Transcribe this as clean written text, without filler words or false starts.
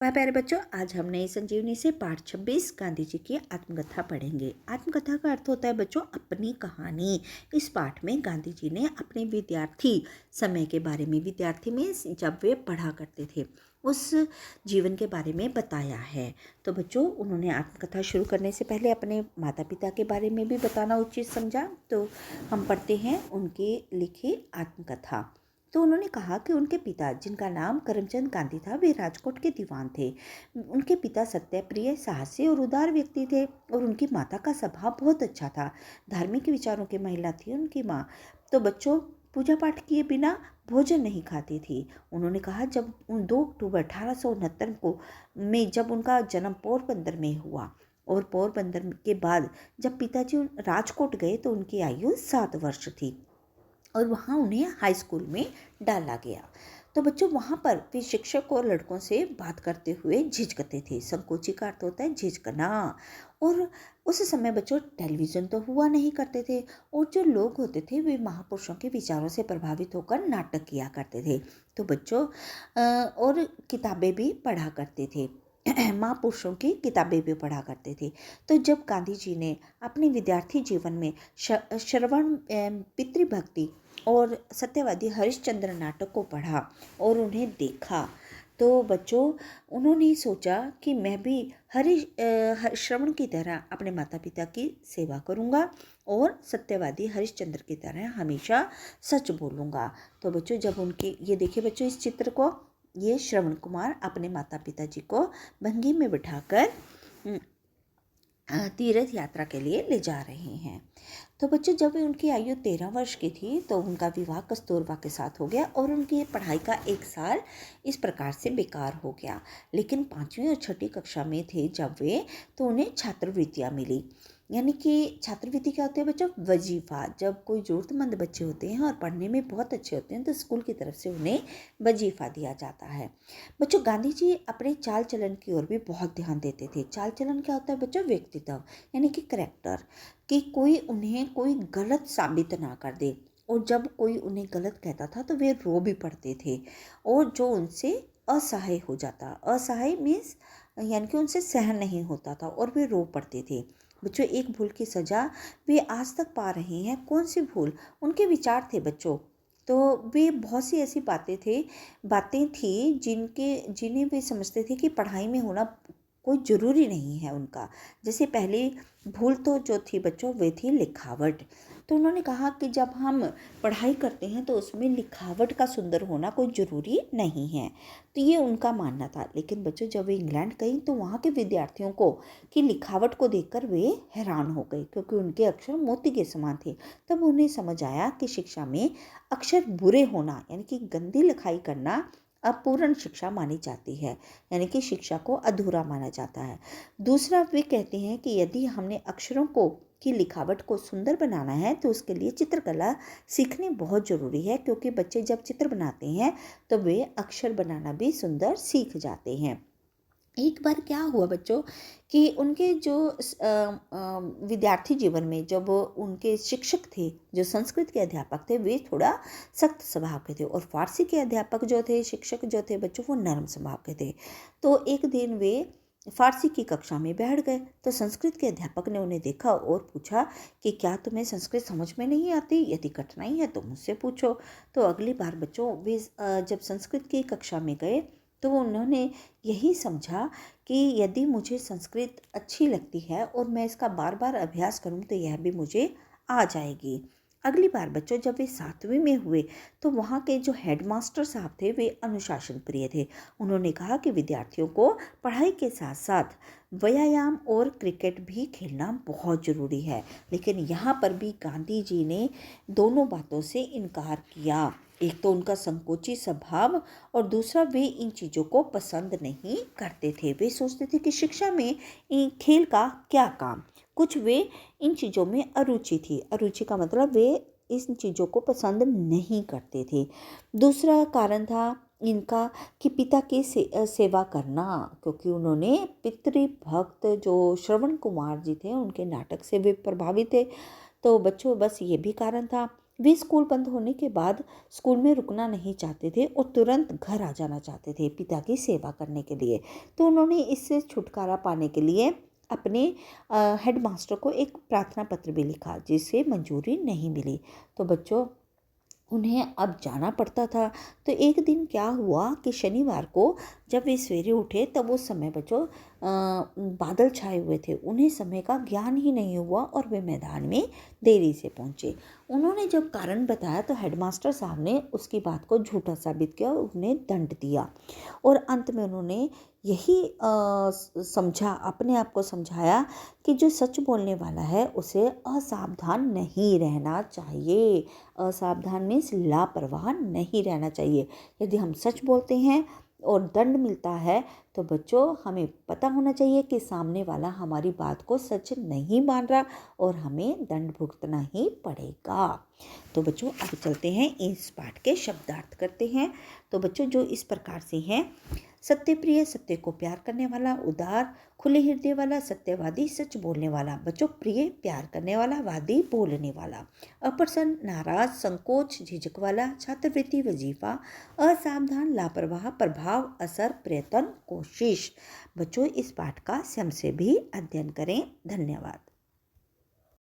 वह प्यारे बच्चों, आज हम नई संजीवनी से पाठ 26 गांधी जी की आत्मकथा पढ़ेंगे। आत्मकथा का अर्थ होता है बच्चों अपनी कहानी। इस पाठ में गांधी जी ने अपने विद्यार्थी समय के बारे में, विद्यार्थी में जब वे पढ़ा करते थे, उस जीवन के बारे में बताया है। तो बच्चों, उन्होंने आत्मकथा शुरू करने से पहले अपने माता पिता के बारे में भी बताना उचित समझा। तो हम पढ़ते हैं उनकी लिखी आत्मकथा। तो उन्होंने कहा कि उनके पिता, जिनका नाम करमचंद गांधी था, वे राजकोट के दीवान थे। उनके पिता सत्यप्रिय, साहसी और उदार व्यक्ति थे और उनकी माता का स्वभाव बहुत अच्छा था। धार्मिक विचारों की महिला थी उनकी माँ। तो बच्चों, पूजा पाठ किए बिना भोजन नहीं खाती थी। उन्होंने कहा जब 2 अक्टूबर 1869 को जब उनका जन्म पोरबंदर में हुआ और पोरबंदर के बाद जब पिताजी राजकोट गए तो उनकी आयु 7 वर्ष थी और वहाँ उन्हें हाई स्कूल में डाला गया। तो बच्चों, वहाँ पर वे शिक्षक और लड़कों से बात करते हुए झिझकते थे। संकोची का अर्थ होता है झिझकना। और उस समय बच्चों टेलीविज़न तो हुआ नहीं करते थे और जो लोग होते थे वे महापुरुषों के विचारों से प्रभावित होकर नाटक किया करते थे। तो बच्चों, और किताबें भी पढ़ा करते थे। महापुरुषों की किताबें भी पढ़ा करते थे। तो जब गांधी जी ने अपने विद्यार्थी जीवन में श्रवण पितृभक्ति और सत्यवादी हरिश्चंद्र नाटक को पढ़ा और उन्हें देखा, तो बच्चों उन्होंने सोचा कि मैं भी श्रवण की तरह अपने माता पिता की सेवा करूंगा और सत्यवादी हरिश्चंद्र की तरह हमेशा सच बोलूंगा। तो बच्चों, जब उनके ये देखिए बच्चों इस चित्र को, ये श्रवण कुमार अपने माता पिता जी को भंगी में बिठाकर तीर्थ यात्रा के लिए ले जा रहे हैं। तो बच्चों, जब उनकी आयु 13 वर्ष की थी तो उनका विवाह कस्तूरबा के साथ हो गया और उनकी पढ़ाई का 1 साल इस प्रकार से बेकार हो गया। लेकिन 5वीं और 6ठी कक्षा में थे जब वे, तो उन्हें छात्रवृत्तियाँ मिली। यानी कि छात्रवृत्ति क्या होती है बच्चों? वजीफा। जब कोई ज़रूरतमंद बच्चे होते हैं और पढ़ने में बहुत अच्छे होते हैं तो स्कूल की तरफ से उन्हें वजीफा दिया जाता है। बच्चों, गांधी जी अपने चाल चलन की ओर भी बहुत ध्यान देते थे। चाल चलन क्या होता है बच्चों? व्यक्तित्व, यानी कि करैक्टर, कि कोई उन्हें कोई गलत साबित ना कर दे। और जब कोई उन्हें गलत कहता था तो वे रो भी पड़ते थे और जो उनसे असहाय हो जाता, असहाय मीन्स यानी कि उनसे सहन नहीं होता था और वे रो पड़ते थे। बच्चों, एक भूल की सज़ा वे आज तक पा रहे हैं। कौन सी भूल? उनके विचार थे बच्चों। तो वे बहुत सी ऐसी बातें थी जिन्हें वे समझते थे कि पढ़ाई में होना कोई ज़रूरी नहीं है उनका। जैसे पहली भूल तो जो थी बच्चों, वे थी लिखावट। तो उन्होंने कहा कि जब हम पढ़ाई करते हैं तो उसमें लिखावट का सुंदर होना कोई ज़रूरी नहीं है। तो ये उनका मानना था। लेकिन बच्चों, जब वे इंग्लैंड गई तो वहाँ के विद्यार्थियों को की लिखावट को देखकर वे हैरान हो गए, क्योंकि उनके अक्षर मोती के समान थे। तब उन्हें समझ आया कि शिक्षा में अक्षर बुरे होना, यानी कि गंदी लिखाई करना, अपूर्ण शिक्षा मानी जाती है, यानी कि शिक्षा को अधूरा माना जाता है। दूसरा, वे कहते हैं कि यदि हमने अक्षरों को की लिखावट को सुंदर बनाना है तो उसके लिए चित्रकला सीखनी बहुत ज़रूरी है, क्योंकि बच्चे जब चित्र बनाते हैं तो वे अक्षर बनाना भी सुंदर सीख जाते हैं। एक बार क्या हुआ बच्चों कि उनके जो विद्यार्थी जीवन में जब उनके शिक्षक थे, जो संस्कृत के अध्यापक थे, वे थोड़ा सख्त स्वभाव के थे और फारसी के अध्यापक जो थे, शिक्षक जो थे बच्चों, वो नरम स्वभाव के थे। तो एक दिन वे फारसी की कक्षा में बैठ गए तो संस्कृत के अध्यापक ने उन्हें देखा और पूछा कि क्या तुम्हें संस्कृत समझ में नहीं आती? यदि कठिनाई है तो मुझसे पूछो। तो अगली बार बच्चों वे जब संस्कृत की कक्षा में गए तो उन्होंने यही समझा कि यदि मुझे संस्कृत अच्छी लगती है और मैं इसका बार बार अभ्यास करूं तो यह भी मुझे आ जाएगी। अगली बार बच्चों जब वे 7वीं में हुए तो वहाँ के जो हेडमास्टर साहब थे वे अनुशासन प्रिय थे। उन्होंने कहा कि विद्यार्थियों को पढ़ाई के साथ साथ व्यायाम और क्रिकेट भी खेलना बहुत ज़रूरी है। लेकिन यहाँ पर भी गांधी जी ने दोनों बातों से इनकार किया। एक तो उनका संकोची स्वभाव और दूसरा वे इन चीज़ों को पसंद नहीं करते थे। वे सोचते थे कि शिक्षा में खेल का क्या काम। कुछ वे इन चीज़ों में अरुचि थी। अरुचि का मतलब वे इन चीज़ों को पसंद नहीं करते थे। दूसरा कारण था इनका कि पिता की सेवा करना, क्योंकि उन्होंने पितृभक्त जो श्रवण कुमार जी थे उनके नाटक से वे प्रभावित थे। तो बच्चों बस ये भी कारण था। वे स्कूल बंद होने के बाद स्कूल में रुकना नहीं चाहते थे और तुरंत घर आ जाना चाहते थे पिता की सेवा करने के लिए। तो उन्होंने इससे छुटकारा पाने के लिए अपने हेडमास्टर को एक प्रार्थना पत्र भी लिखा, जिसे मंजूरी नहीं मिली। तो बच्चों, उन्हें अब जाना पड़ता था। तो एक दिन क्या हुआ कि शनिवार को जब वे सवेरे उठे, तब उस समय बच्चों बादल छाए हुए थे। उन्हें समय का ज्ञान ही नहीं हुआ और वे मैदान में देरी से पहुंचे। उन्होंने जब कारण बताया तो हेडमास्टर साहब ने उसकी बात को झूठा साबित किया और उन्हें दंड दिया। और अंत में उन्होंने यही समझा, अपने आप को समझाया कि जो सच बोलने वाला है उसे असावधान नहीं रहना चाहिए। असावधान मीन्स लापरवाह नहीं रहना चाहिए। यदि हम सच बोलते हैं और दंड मिलता है, तो बच्चों हमें पता होना चाहिए कि सामने वाला हमारी बात को सच नहीं मान रहा और हमें दंड भुगतना ही पड़ेगा। तो बच्चों, अब चलते हैं इस पाठ के शब्दार्थ करते हैं। तो बच्चों, जो इस प्रकार से हैं: सत्य प्रिय, सत्य को प्यार करने वाला, उदार, खुले हृदय वाला, सत्यवादी, सच बोलने वाला। बच्चों, प्रिय प्यार करने वाला, वादी बोलने वाला, अप्रसन्न, नाराज, संकोच, झिझक वाला, छात्रवृत्ति, वजीफा, असावधान, लापरवाह, प्रभाव, असर, प्रयत्न, कोशिश। बच्चों, इस पाठ का स्वयं से भी अध्ययन करें। धन्यवाद।